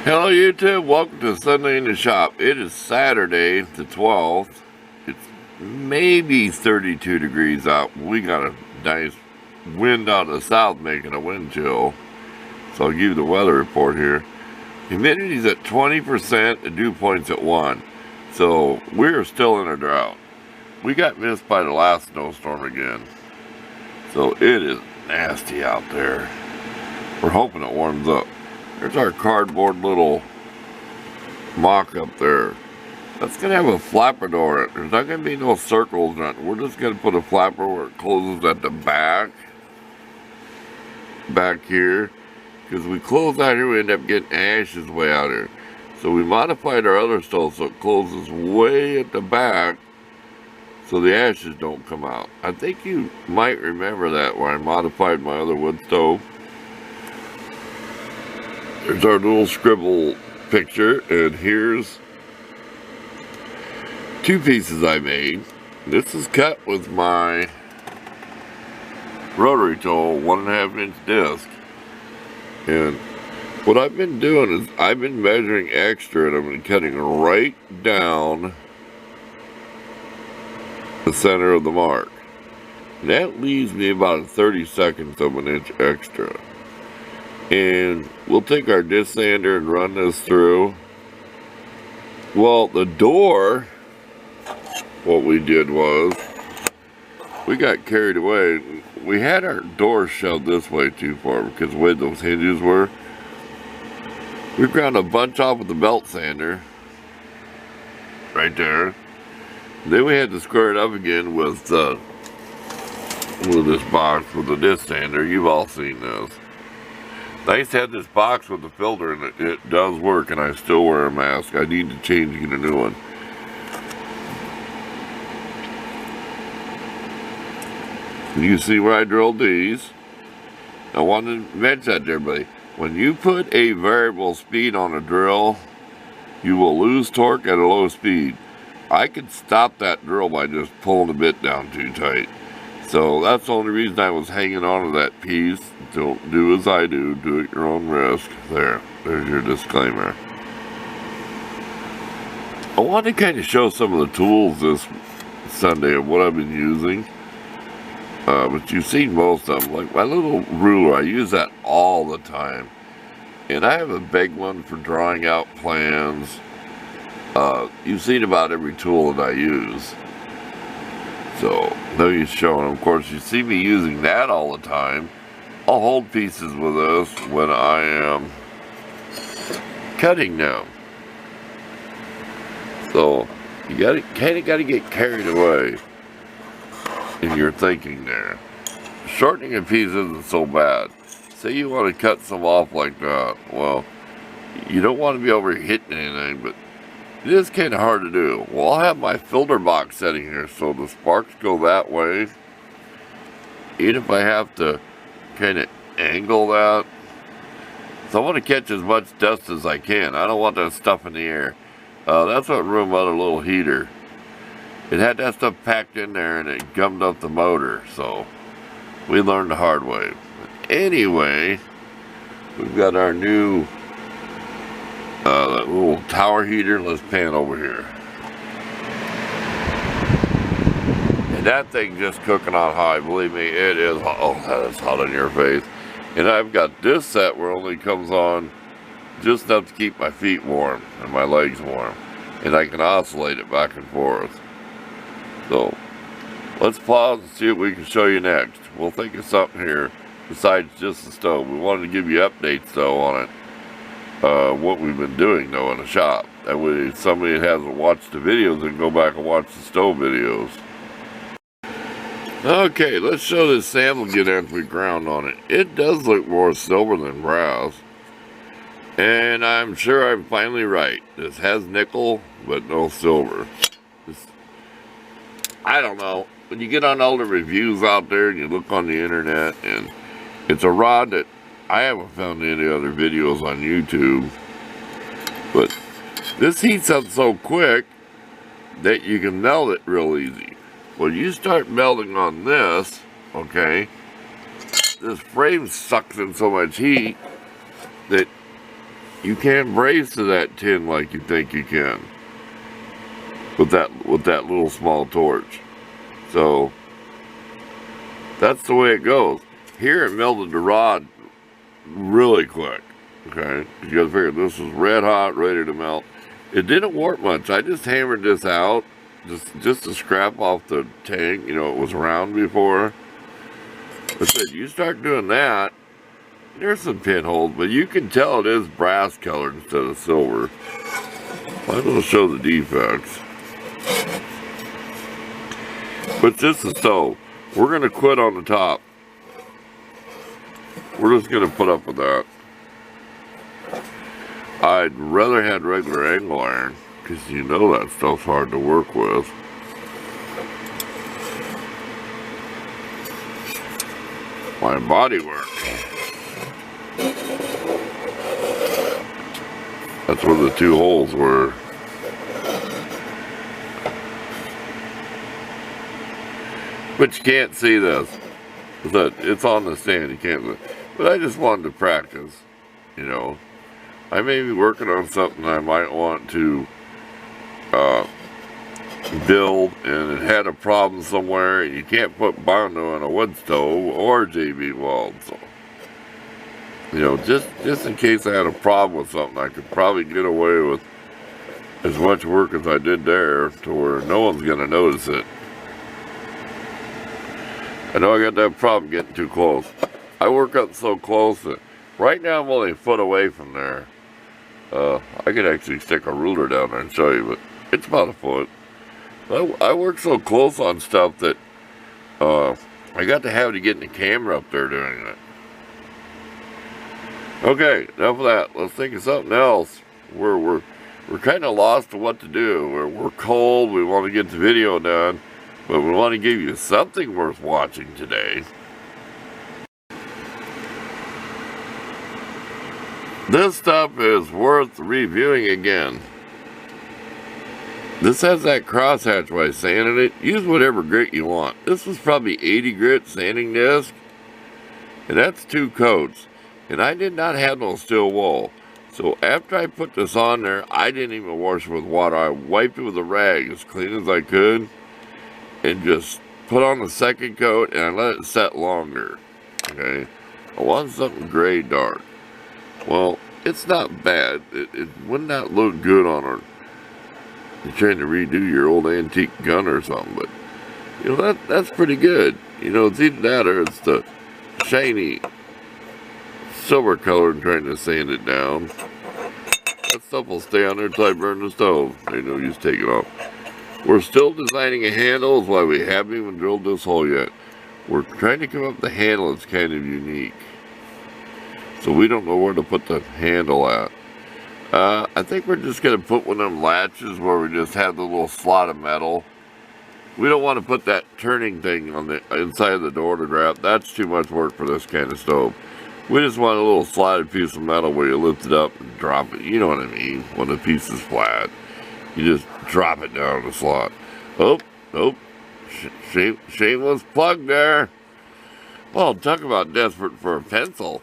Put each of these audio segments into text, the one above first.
Hello YouTube, welcome to Sunday in the Shop. It is Saturday the 12th. It's maybe 32 degrees out. We got a nice wind out of the south making a wind chill. So I'll give you the weather report here. Humidity's at 20%, the dew point's at 1. So we're still in a drought. We got missed by the last snowstorm again. So it is nasty out there. We're hoping it warms up. There's our cardboard little mock up there. That's going to have a flapper door in it. There's not going to be no circles on it. We're just going to put a flapper where it closes at the back here. Because we close out here, we end up getting ashes way out here. So we modified our other stove so it closes way at the back so the ashes don't come out. I think you might remember that when I modified my other wood stove. There's our little scribble picture, and here's two pieces I made. This is cut with my rotary tool, 1.5 inch disc. And what I've been doing is I've been measuring extra, and I've been cutting right down the center of the mark. And that leaves me about 30 seconds of an inch extra. And we'll take our disc sander and run this through. Well, the door, what we did was, we got carried away. We had our door shoved this way too far because the way those hinges were. We ground a bunch off with the belt sander, right there. Then we had to square it up again with this box with the disc sander. You've all seen this. I used to have this box with the filter in it. It does work, and I still wear a mask. I need to change and get a new one. You see where I drilled these. I wanted to mention that to everybody. When you put a variable speed on a drill, you will lose torque at a low speed. I could stop that drill by just pulling the bit down too tight. So that's the only reason I was hanging on to that piece. Don't do as I do. Do at your own risk. There's your disclaimer. I want to kind of show some of the tools this Sunday of what I've been using. But you've seen most of them. Like my little ruler, I use that all the time. And I have a big one for drawing out plans. You've seen about every tool that I use. So, no use showing them. Of course, you see me using that all the time. I'll hold pieces with this when I am cutting them. So, you kind of got to get carried away in your thinking there. Shortening a piece isn't so bad. Say you want to cut some off like that. Well, you don't want to be over hitting anything, but it is kind of hard to do. Well, I'll have my filter box setting here so the sparks go that way. Even if I have to kind of angle that. So I want to catch as much dust as I can. I don't want that stuff in the air. That's what ruined my other little heater. It had that stuff packed in there and it gummed up the motor. So we learned the hard way. But anyway, we've got our new that little tower heater. Let's pan over here. And that thing just cooking on high. Believe me, it is hot. Oh, that is hot on your face. And I've got this set where it only comes on just enough to keep my feet warm and my legs warm. And I can oscillate it back and forth. So, let's pause and see what we can show you next. We'll think of something here besides just the stove. We wanted to give you updates though on it. What we've been doing though in the shop. That way if somebody that hasn't watched the videos and go back and watch the stove videos. Okay, let's show this sample again after we ground on it. It does look more silver than brass. And I'm sure I'm finally right. This has nickel, but no silver. I don't know. When you get on all the reviews out there and you look on the internet, and it's a rod that I haven't found any other videos on YouTube. But this heats up so quick that you can melt it real easy. When you start melting on this, okay, this frame sucks in so much heat that you can't braze to that tin like you think you can with that little small torch. So that's the way it goes. Here it melted the rod really quick. Okay, you gotta figure this is red hot, ready to melt. It didn't warp much. I just hammered this out just to scrap off the tank. You know, it was round before. I said, you start doing that, there's some pinholes, but you can tell it is brass colored instead of silver. I will show the defects. But this is so. We're going to quit on the top. We're just going to put up with that. I'd rather had regular angle iron, because you know that stuff's hard to work with. My body work. That's where the two holes were. But you can't see this. It's on the stand, you can't see. But I just wanted to practice, you know. I may be working on something I might want to build, and it had a problem somewhere, and you can't put Bondo on a wood stove or JB weld. So, you know, just in case I had a problem with something, I could probably get away with as much work as I did there to where no one's going to notice it. I know I got that problem getting too close. I work up so close that right now I'm only a foot away from there. I could actually stick a ruler down there and show you, but it's about a foot. I work so close on stuff that I got to have to get in the camera up there doing it. Okay, enough of that. Let's think of something else. We're kind of lost to what to do. We're cold. We want to get the video done, but we want to give you something worth watching today. This stuff is worth reviewing again. This has that crosshatch while I sanded it. Use whatever grit you want. This was probably 80 grit sanding disc, and that's 2 coats. And I did not have no steel wool. So after I put this on there, I didn't even wash it with water. I wiped it with a rag as clean as I could and just put on the second coat, and I let it set longer. Okay, I want something gray dark. Well, it's not bad. It would not look good on her. You're trying to redo your old antique gun or something, but you know that's pretty good. You know, it's either that or it's the shiny silver color and trying to sand it down. That stuff will stay on there until I burn the stove. Ain't no use taking it off. We're still designing a handle, is why we haven't even drilled this hole yet. We're trying to come up with a handle that's kind of unique. So we don't know where to put the handle at. I think we're just going to put one of them latches where we just have the little slot of metal. We don't want to put that turning thing on the inside of the door to grab. That's too much work for this kind of stove. We just want a little slotted piece of metal where you lift it up and drop it. You know what I mean? When the piece is flat, you just drop it down the slot. Oh, shameless plug there. Well, talk about desperate for a pencil.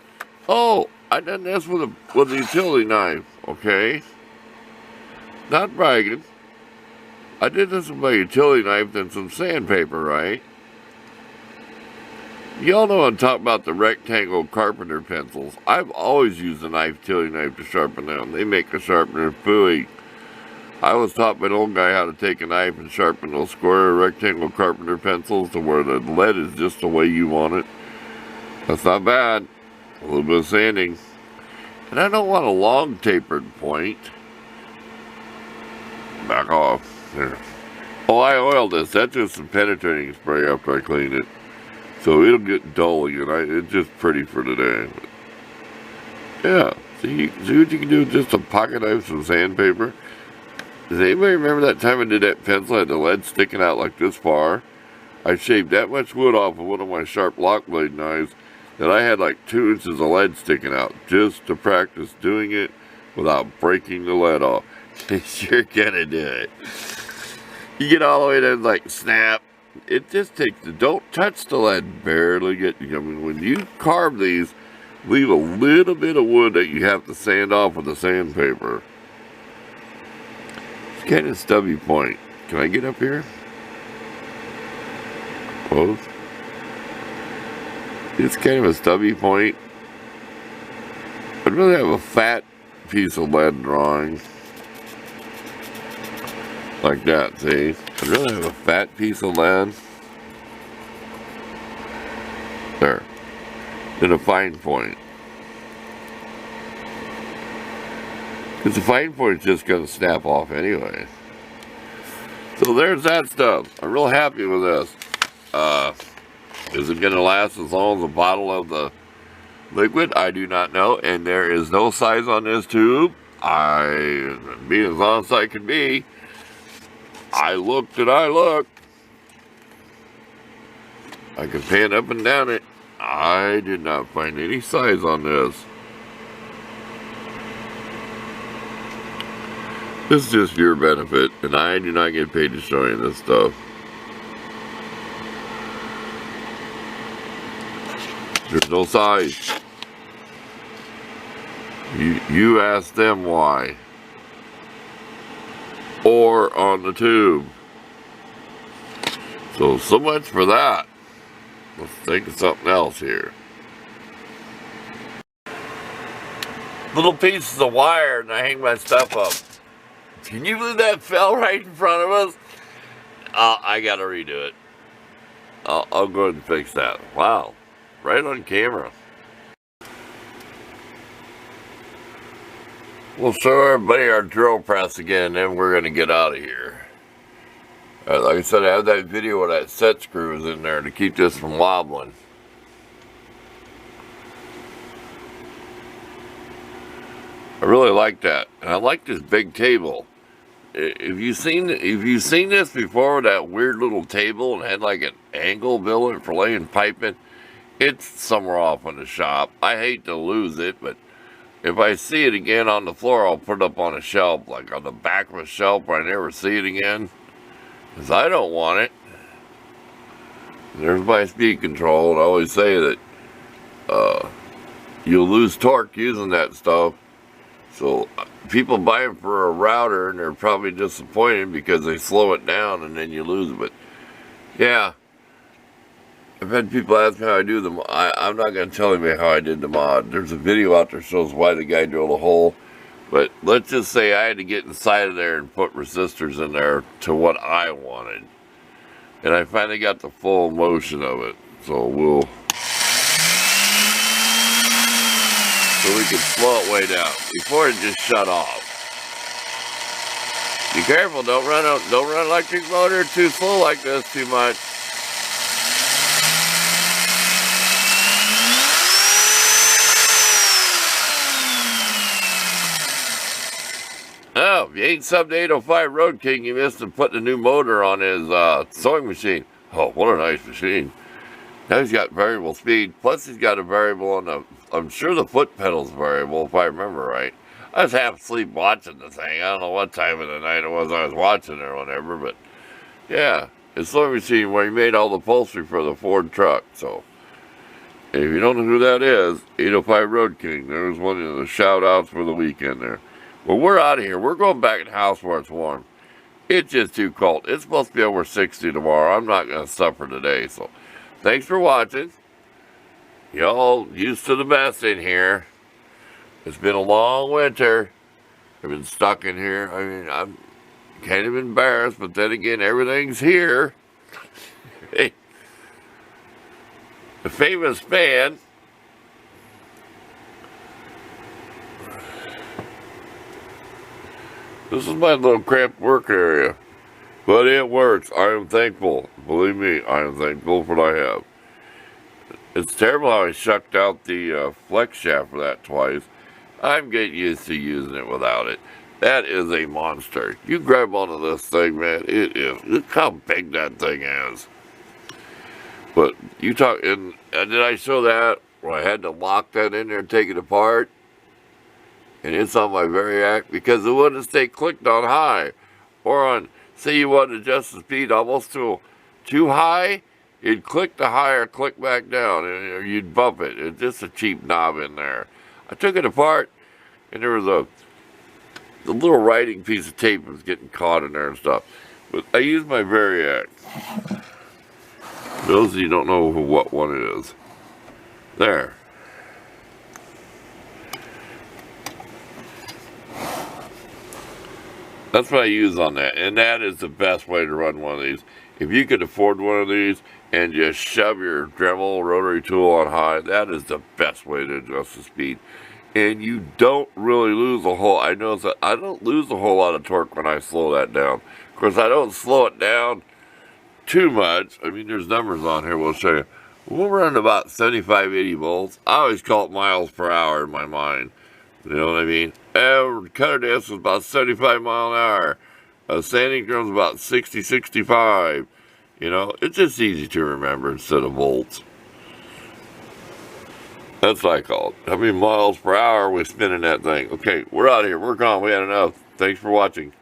Oh, I done this with a utility knife. Okay, not bragging. I did this with my utility knife and some sandpaper, right? Y'all know I'm talking about the rectangle carpenter pencils. I've always used a utility knife to sharpen them. They make a sharpener phooey. I was taught by an old guy how to take a knife and sharpen those square rectangle carpenter pencils to where the lead is just the way you want it. That's not bad. A little bit of sanding. And I don't want a long tapered point. Back off. There. Oh, I oiled this. That's just some penetrating spray after I cleaned it. So it'll get dull again. It's just pretty for today. But yeah. See what you can do with just a pocket knife, some sandpaper. Does anybody remember that time I did that pencil? I had the lead sticking out like this far. I shaved that much wood off of one of my sharp lock blade knives that I had like 2 inches of lead sticking out just to practice doing it without breaking the lead off. You're gonna do it. You get all the way to like snap. It just takes don't touch the lead, barely get, I mean, when you carve these, leave a little bit of wood that you have to sand off with the sandpaper. It's kind of stubby point. Can I get up here? Close. It's kind of a stubby point. I'd rather have a fat piece of lead drawing. Like that, see? I'd rather have a fat piece of lead. There. Than a fine point. Because the fine point is just going to snap off anyway. So there's that stuff. I'm real happy with this. Is it going to last as long as a bottle of the liquid? I do not know. And there is no size on this tube. Being as honest as I can be, I looked and I looked. I can pan up and down it. I did not find any size on this. This is just your benefit, and I do not get paid to show you this stuff. There's no size. You ask them why. Or on the tube. So much for that. Let's think of something else here. Little pieces of wire, and I hang my stuff up. Can you believe that fell right in front of us? I gotta redo it. I'll go ahead and fix that. Wow. Right on camera. We'll show everybody our drill press again, then we're gonna get out of here. Like I said, I have that video with that set screws in there to keep this from wobbling. I really like that, and I like this big table. If you've seen this before, that weird little table and had like an angle built for laying pipe in, it's somewhere off in the shop. I hate to lose it, but if I see it again on the floor, I'll put it up on a shelf, like on the back of a shelf where I never see it again. Because I don't want it. There's my speed control, and I always say that you'll lose torque using that stuff. So people buy them for a router, and they're probably disappointed because they slow it down and then you lose it. But yeah, I've had people ask me how I do them. I'm not going to tell anybody how I did the mod. There's a video out there that shows why the guy drilled a hole. But let's just say I had to get inside of there and put resistors in there to what I wanted. And I finally got the full motion of it. So we can slow it way down before it just shut off. Be careful, don't run electric motor too slow like this too much. Oh, if you ain't subbed 805 Road King, you missed him putting a new motor on his sewing machine. Oh, what a nice machine. Now he's got variable speed, plus he's got a variable on the, I'm sure the foot pedal's variable, if I remember right. I was half asleep watching the thing. I don't know what time of the night it was I was watching it or whatever, but yeah, his sewing machine where he made all the upholstery for the Ford truck. So, if you don't know who that is, 805 Road King, there's one of the shout outs for the weekend there. Well, we're out of here. We're going back in the house where it's warm. It's just too cold. It's supposed to be over 60 tomorrow. I'm not going to suffer today. So, thanks for watching. Y'all used to the best in here. It's been a long winter. I've been stuck in here. I mean, I'm kind of embarrassed, but then again, everything's here. Hey, the famous fan. This is my little cramped work area, but it works. I am thankful. Believe me, I am thankful for what I have. It's terrible how I shucked out the flex shaft for that twice. I'm getting used to using it without it. That is a monster. You grab onto this thing, man, it is. Look how big that thing is. But you talk, and did I show that where I had to lock that in there and take it apart? And it's on my Variac because it wouldn't stay clicked on high. Or on, say you want to adjust the speed almost to too high, You'd click the higher, click back down, or you'd bump it. It's just a cheap knob in there. I took it apart, and there was the little writing piece of tape was getting caught in there and stuff. But I used my Variac. Those of you who don't know what one it is. There. That's what I use on that, and that is the best way to run one of these. If you could afford one of these and just shove your Dremel rotary tool on high, that is the best way to adjust the speed. And you don't really lose a whole, I notice that I don't lose a whole lot of torque when I slow that down. Of course, I don't slow it down too much. I mean, there's numbers on here, we'll show you. We'll run about 75, 80 volts. I always call it miles per hour in my mind. You know what I mean? And cutter disc is about 75 mile an hour. Sanding drum's about 60, 65. You know, it's just easy to remember instead of volts. That's what I call it. How many miles per hour we're spinning that thing? Okay, we're out of here. We're gone. We had enough. Thanks for watching.